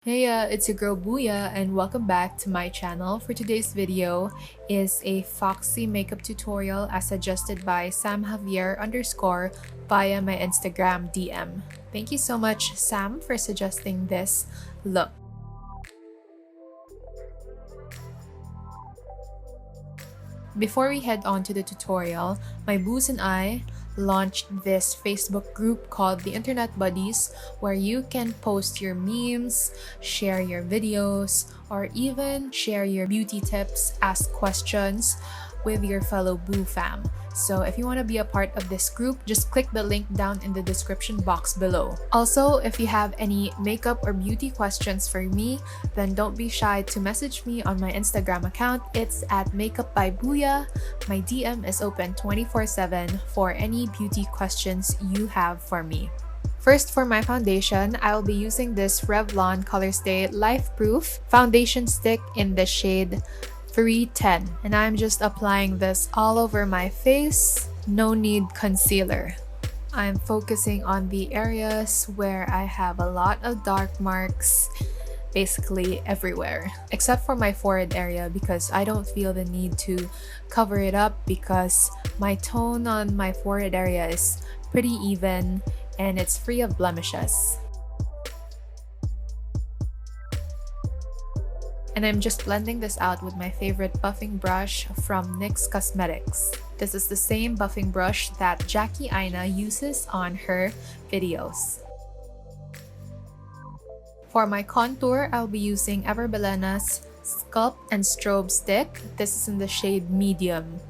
Hey, it's your girl Booya and welcome back to my channel. For today's video is a Foxy makeup tutorial as suggested by Sam Javier _ via my Instagram DM. Thank you so much, Sam, for suggesting this look. Before we head on to the tutorial, my boos and I launched this Facebook group called the Internet Buddies, where you can post your memes, share your videos, or even share your beauty tips, ask questions with your fellow boo fam. So if you want to be a part of this group, just click the link down in the description box below. Also, if you have any makeup or beauty questions for me, then don't be shy to message me on my Instagram account. It's at makeupbybooya. My DM is open 24/7 for any beauty questions you have for me. First, for my foundation, I will be using this Revlon Colorstay Lifeproof foundation stick in the shade 310, and I'm just applying this all over my face. No need concealer. I'm focusing on the areas where I have a lot of dark marks, basically everywhere, except for my forehead area because I don't feel the need to cover it up because my tone on my forehead area is pretty even and it's free of blemishes. And I'm just blending this out with my favorite buffing brush from NYX Cosmetics. This is the same buffing brush that Jackie Aina uses on her videos. For my contour, I'll be using Bilena's Sculpt and Strobe stick. This is in the shade medium.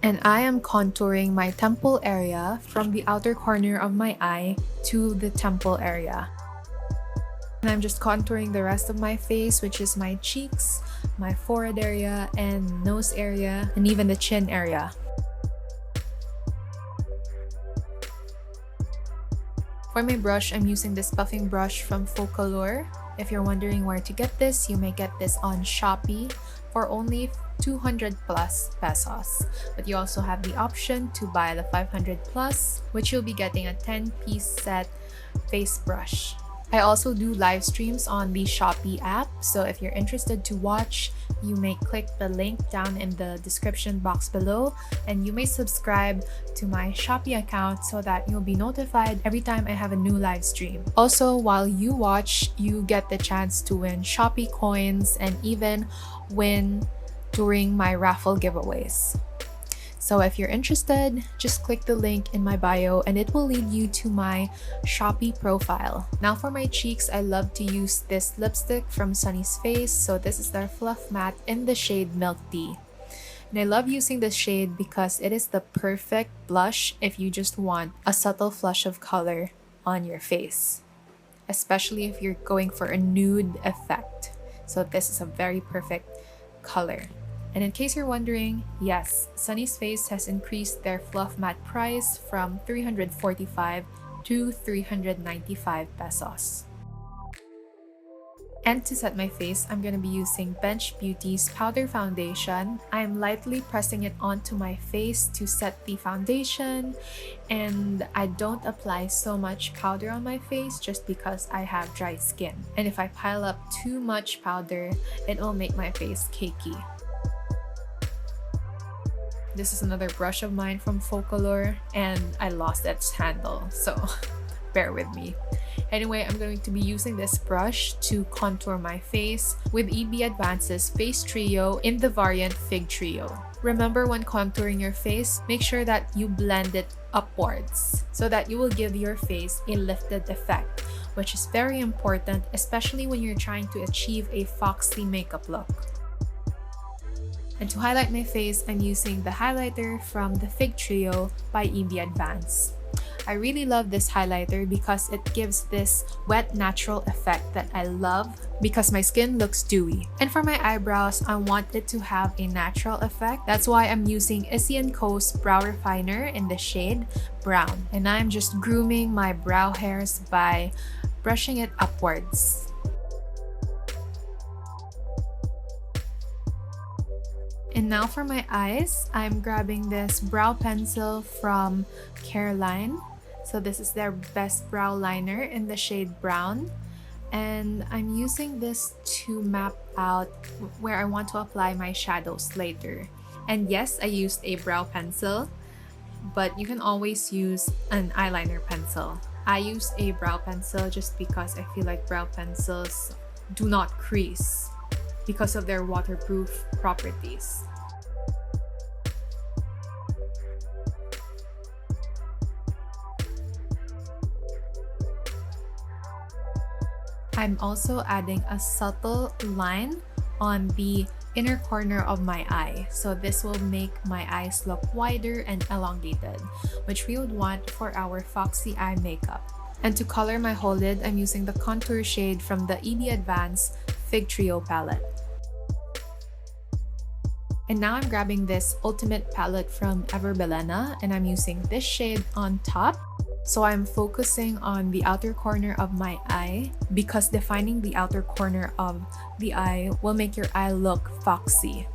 And I am contouring my temple area from the outer corner of my eye to the temple area. And I'm just contouring the rest of my face, which is my cheeks, my forehead area, and nose area, and even the chin area. For my brush, I'm using this buffing brush from Foxy. If you're wondering where to get this, you may get this on Shopee for only 200 plus pesos. But you also have the option to buy the 500 plus, which you'll be getting a 10-piece set face brush. I also do live streams on the Shopee app, so if you're interested to watch, you may click the link down in the description box below, and you may subscribe to my Shopee account so that you'll be notified every time I have a new live stream. Also, while you watch, you get the chance to win Shopee coins and even win during my raffle giveaways. So if you're interested, just click the link in my bio and it will lead you to my Shopee profile. Now for my cheeks, I love to use this lipstick from Sunnies Face. So this is their Fluffmatte in the shade Milk Tea. And I love using this shade because it is the perfect blush if you just want a subtle flush of color on your face, especially if you're going for a nude effect. So this is a very perfect color. And in case you're wondering, yes, Sunnies Face has increased their Fluffmatte price from 345 to 395 pesos. And to set my face, I'm going to be using Bench Beauty's powder foundation. I'm lightly pressing it onto my face to set the foundation, and I don't apply so much powder on my face just because I have dry skin. And if I pile up too much powder, it will make my face cakey. This is another brush of mine from Foxy, and I lost its handle, so bear with me. Anyway, I'm going to be using this brush to contour my face with EB Advance's Face Trio in the variant Fig Trio. Remember, when contouring your face, make sure that you blend it upwards so that you will give your face a lifted effect, which is very important, especially when you're trying to achieve a foxy makeup look. And to highlight my face, I'm using the highlighter from the Fig Trio by EB Advance. I really love this highlighter because it gives this wet natural effect that I love because my skin looks dewy. And for my eyebrows, I want it to have a natural effect. That's why I'm using Issy & Co.'s Brow Refiner in the shade Brown. And I'm just grooming my brow hairs by brushing it upwards. And now for my eyes, I'm grabbing this brow pencil from Careline. So this is their best brow liner in the shade Brown. And I'm using this to map out where I want to apply my shadows later. And yes, I used a brow pencil, but you can always use an eyeliner pencil. I used a brow pencil just because I feel like brow pencils do not crease because of their waterproof properties. I'm also adding a subtle line on the inner corner of my eye. So this will make my eyes look wider and elongated, which we would want for our Foxy eye makeup. And to color my whole lid, I'm using the contour shade from the EB Advance Fig Trio palette. And now I'm grabbing this Ultimate palette from Bilena, and I'm using this shade on top. So I'm focusing on the outer corner of my eye because defining the outer corner of the eye will make your eye look foxy.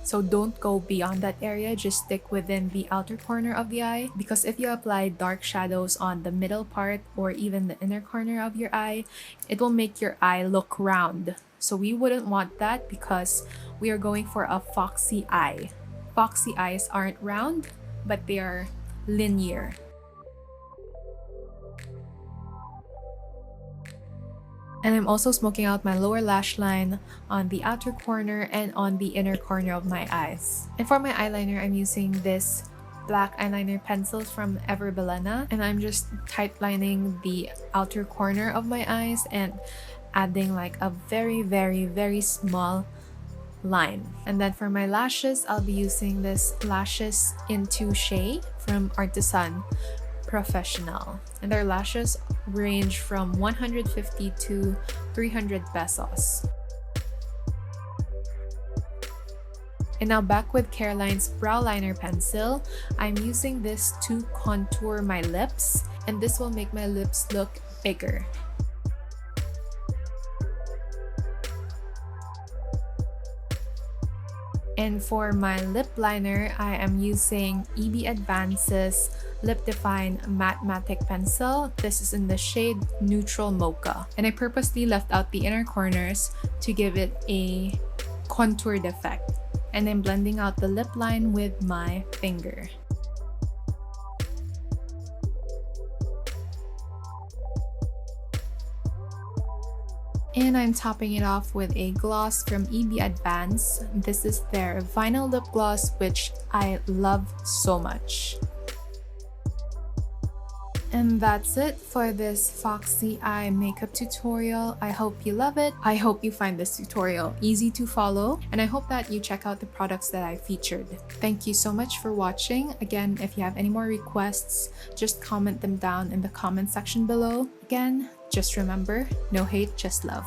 So don't go beyond that area, just stick within the outer corner of the eye, because if you apply dark shadows on the middle part or even the inner corner of your eye, it will make your eye look round. So we wouldn't want that because we are going for a foxy eye. Foxy eyes aren't round, but they are linear. And I'm also smoking out my lower lash line on the outer corner and on the inner corner of my eyes. And for my eyeliner, I'm using this black eyeliner pencil from Bilena, and I'm just tight lining the outer corner of my eyes and adding like a very small line. And then for my lashes, I'll be using this Lashes in Touche from Artisan Professional, and their lashes range from 150 to 300 pesos. And now back with Careline's brow liner pencil, I'm using this to contour my lips, and this will make my lips look bigger. And for my lip liner, I am using EB Advance's Lip Define Matte Matic pencil. This is in the shade Neutral Mocha. And I purposely left out the inner corners to give it a contoured effect. And I'm blending out the lip line with my finger. And I'm topping it off with a gloss from EB Advance. This is their vinyl lip gloss, which I love so much. And that's it for this Foxy eye makeup tutorial. I hope you love it. I hope you find this tutorial easy to follow, and I hope that you check out the products that I featured. Thank you so much for watching. Again, if you have any more requests, just comment them down in the comment section below. Again, just remember, no hate, just love.